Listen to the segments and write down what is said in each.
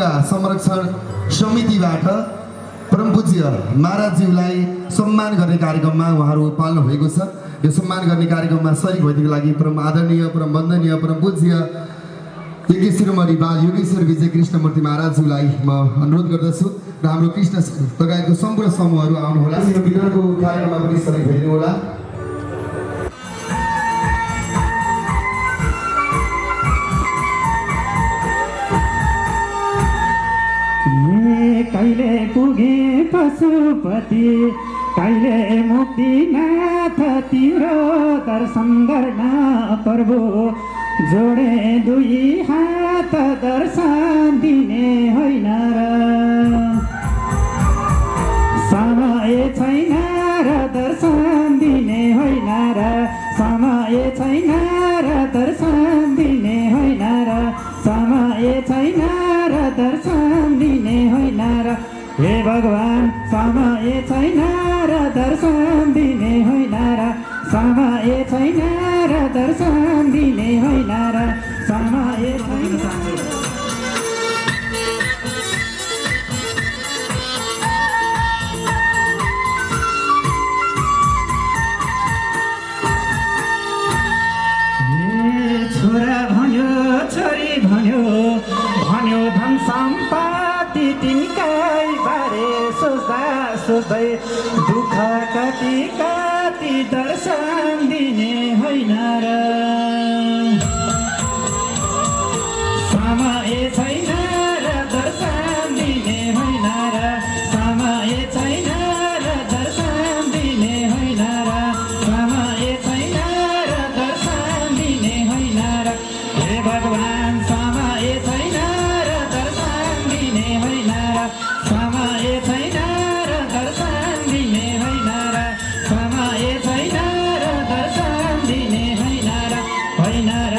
सेवा संरक्षण समितिबाट परम पूज्य महाराजज्यूलाई सम्मान गर्ने कार्यक्रममा उहाँहरू पाल्नु भएको छ। यो सम्मान गर्ने कार्यक्रममा सहयोग भइदिनको लागि परम आदरणीय, परम वन्दनीय, परम पूज्य यज्ञ शिरोमणि बाल योगेश्वर विजय कृष्णमूर्ति महाराजज्यूलाई म अनुरोध गर्दछु र हाम्रो कृष्ण लगायतको सम्पूर्ण समूहहरू आउनुहोला। यो वितरणको कार्यक्रममा पनि सहयोग भइदिनु होला। कहिले पुगे पशुपति कहिले मुक्तिनाथ तिम्रो दर्शन गर्न प्रभु जोडे दुई हात दर्शन दिने होइन र समय छैन र दर्शन दिने होइन र समय छैन र दर्शन दिने होइन र समय छैन र दर्शन दिने होइन र हे भगवान समय छैन र दर्शन दिने होइन र समय छैन र दर्शन दिने होइन र समय छैन। छोरा भन्यो छोरी भन्यो भन्यो धन सम्पत्ति तिनकै बारे सोच्दा सोच्दै दुःख कति कति दर्शन दिने होइन र समय छैन र दर्शन दिने होइन र समय छैन र दर्शन दिने होइन र समय छैन र दर्शन दिने होइन र हे भगवान समय छैन र दर्शन दिने होइन र समय छैन र दर्शन दिने होइन र समय छैन र दर्शन दिने होइन र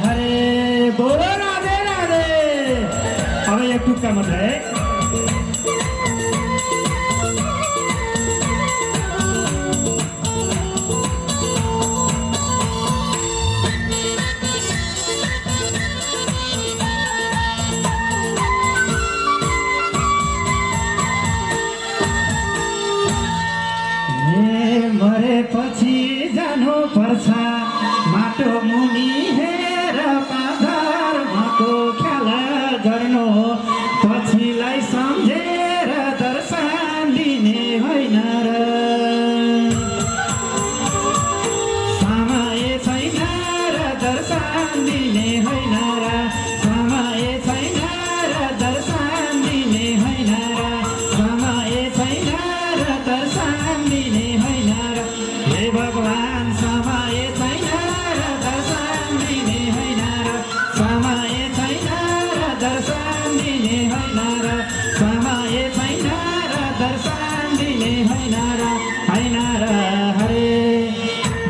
हरे बोलो राधे राधे। अब एक टुक्का मात्र है। मरेपछि जानु पर्छ माटो मुनि हेर धर्मको ख्याल गर्नु पछिलाई सम्झेर दर्शन दिने होइन र समय छैन र दर्शन दिने होइन र समय छैन र दर्शन दिने होइन र समय छैन र दर्शन दिने होइन र हे भगवान समय छैन र दर्शन दिने होइन र समय छैन र दर्शन दिने होइन र समय छैन र दर्शन दिने होइन र हरे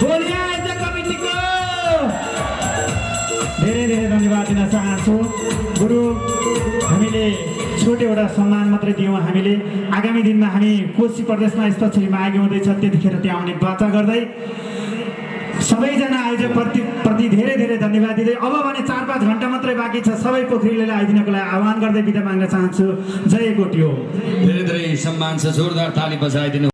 बोलिया कमिटीको धेरै धेरै धन्यवाद दिन चाहन्छु। गुरु हामीले छोटो एउटा सम्मान मात्रै दियौँ। हामीले आगामी दिनमा हामी कोशी प्रदेशमा यस्तो माघ हुँदैछ त्यतिखेर त्यहाँ आउने वाचा गर्दै सबैजना आयोजक प्रति धेरै धेरै धन्यवाद दिँदै अब भने 4-5 घन्टा मात्रै बाँकी छ। सबै पोखरीले आइदिनको लागि आह्वान गर्दै बिदा माग्न चाहन्छु। जय कोटी हो। धेरै धेरै सम्मान छ। जोरदार ताली बजाइदिनु।